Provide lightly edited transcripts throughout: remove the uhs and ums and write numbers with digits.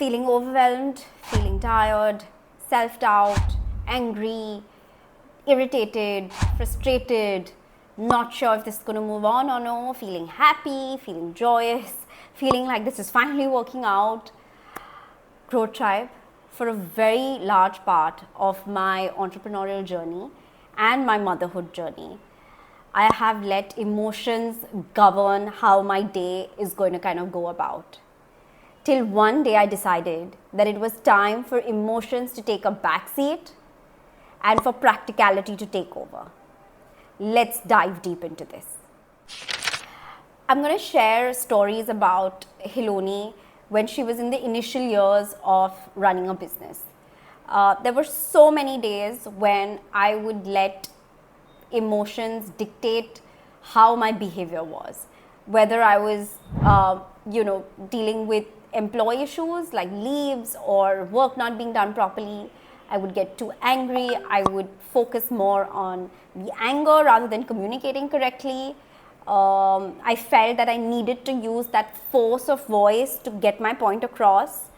feeling overwhelmed, feeling tired, self-doubt, angry, irritated, frustrated, not sure if this is going to move on or no, feeling happy, feeling joyous, feeling like this is finally working out. Growth Tribe, for a very large part of my entrepreneurial journey and my motherhood journey, I have let emotions govern how my day is going to kind of go about. Till one day I decided that it was time for emotions to take a backseat and for practicality to take over. Let's dive deep into this. I'm going to share stories about Hiloni when she was in the initial years of running a business. There were so many days when I would let emotions dictate how my behavior was. Whether I was, dealing with employee issues like leaves or work not being done properly, I would get too angry. I would focus more on the anger rather than communicating correctly. I felt that I needed to use that force of voice to get my point across.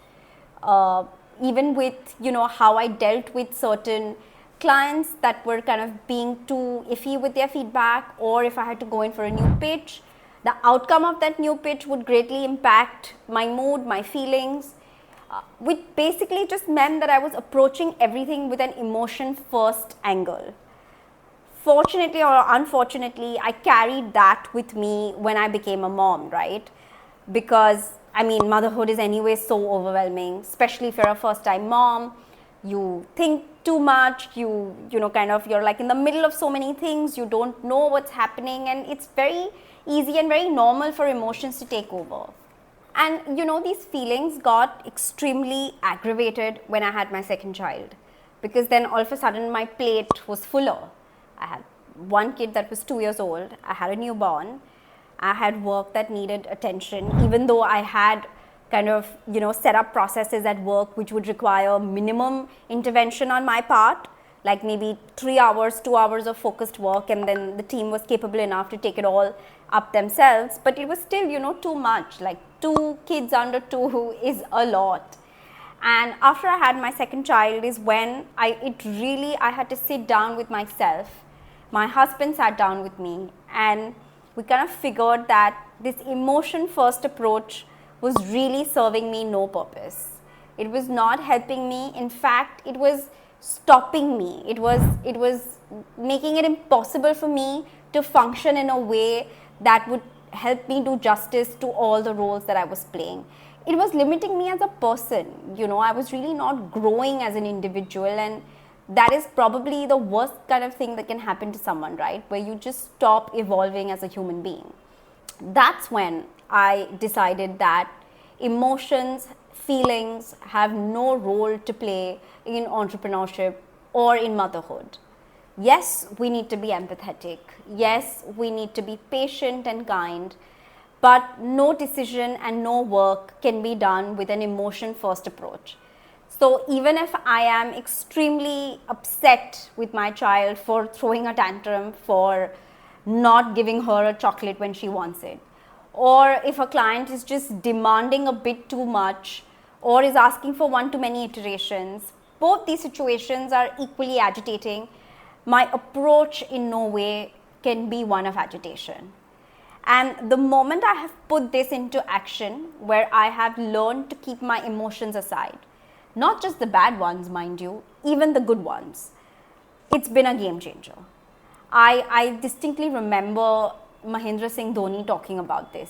Even with, how I dealt with certain clients that were kind of being too iffy with their feedback, or if I had to go in for a new pitch, the outcome of that new pitch would greatly impact my mood, my feelings, which basically just meant that I was approaching everything with an emotion first angle. Fortunately or unfortunately, I carried that with me when I became a mom, right? Because motherhood is anyway so overwhelming, especially if you're a first time mom. You think too much, you're like in the middle of so many things, you don't know what's happening, and it's very easy and very normal for emotions to take over. And these feelings got extremely aggravated when I had my second child, because then all of a sudden my plate was fuller. I had one kid that was 2 years old, I had a newborn, I had work that needed attention, even though I had kind of set up processes at work which would require minimum intervention on my part, like maybe 3 hours, 2 hours of focused work, and then the team was capable enough to take it all up themselves. But it was still too much. Like 2 kids under 2 is a lot. And after I had my second child is when I had to sit down with myself. My husband sat down with me, and we kind of figured that this emotion first approach was really serving me no purpose. It was not helping me. In fact, it was stopping me. It was making it impossible for me to function in a way that would help me do justice to all the roles that I was playing. It was limiting me as a person. I was really not growing as an individual, and that is probably the worst kind of thing that can happen to someone, right? Where you just stop evolving as a human being. That's when I decided that emotions, feelings have no role to play in entrepreneurship or in motherhood. Yes, we need to be empathetic. Yes, we need to be patient and kind. But no decision and no work can be done with an emotion first approach. So even if I am extremely upset with my child for throwing a tantrum, for not giving her a chocolate when she wants it, or if a client is just demanding a bit too much or is asking for one too many iterations, both these situations are equally agitating. My approach in no way can be one of agitation. And the moment I have put this into action, where I have learned to keep my emotions aside, not just the bad ones, mind you, even the good ones, it's been a game changer. I distinctly remember Mahendra Singh Dhoni talking about this.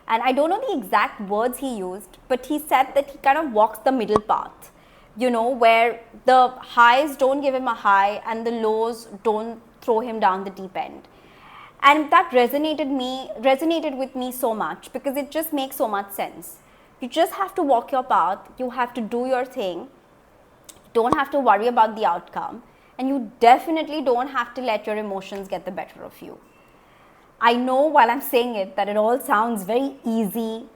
And I don't know the exact words he used, but he said that he kind of walks the middle path, where the highs don't give him a high and the lows don't throw him down the deep end. And that resonated with me so much, because it just makes so much sense. You just have to walk your path, you have to do your thing, don't have to worry about the outcome, and you definitely don't have to let your emotions get the better of you. I know while I'm saying it that it all sounds very easy,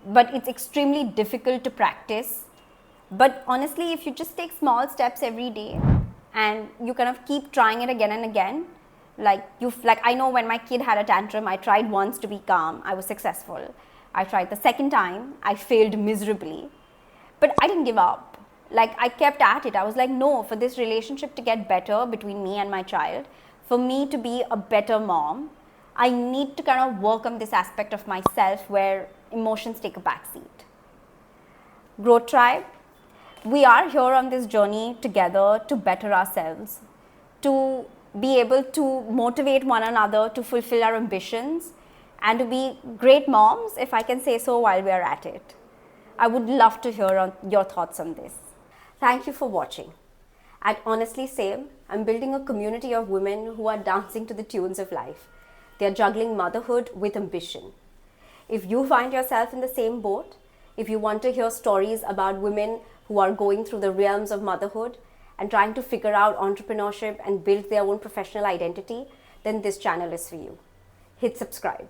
but it's extremely difficult to practice. But honestly, if you just take small steps every day and you kind of keep trying it again and again, like I know when my kid had a tantrum, I tried once to be calm, I was successful. I tried the second time, I failed miserably. But I didn't give up. Like, I kept at it. I was like, no, for this relationship to get better between me and my child, for me to be a better mom, I need to kind of work on this aspect of myself where emotions take a backseat. Growth Tribe, we are here on this journey together to better ourselves, to be able to motivate one another to fulfill our ambitions, and to be great moms, if I can say so, while we are at it. I would love to hear your thoughts on this. Thank you for watching. At Honestly Same, I'm building a community of women who are dancing to the tunes of life. They are juggling motherhood with ambition. If you find yourself in the same boat, if you want to hear stories about women who are going through the realms of motherhood and trying to figure out entrepreneurship and build their own professional identity, then this channel is for you. Hit subscribe.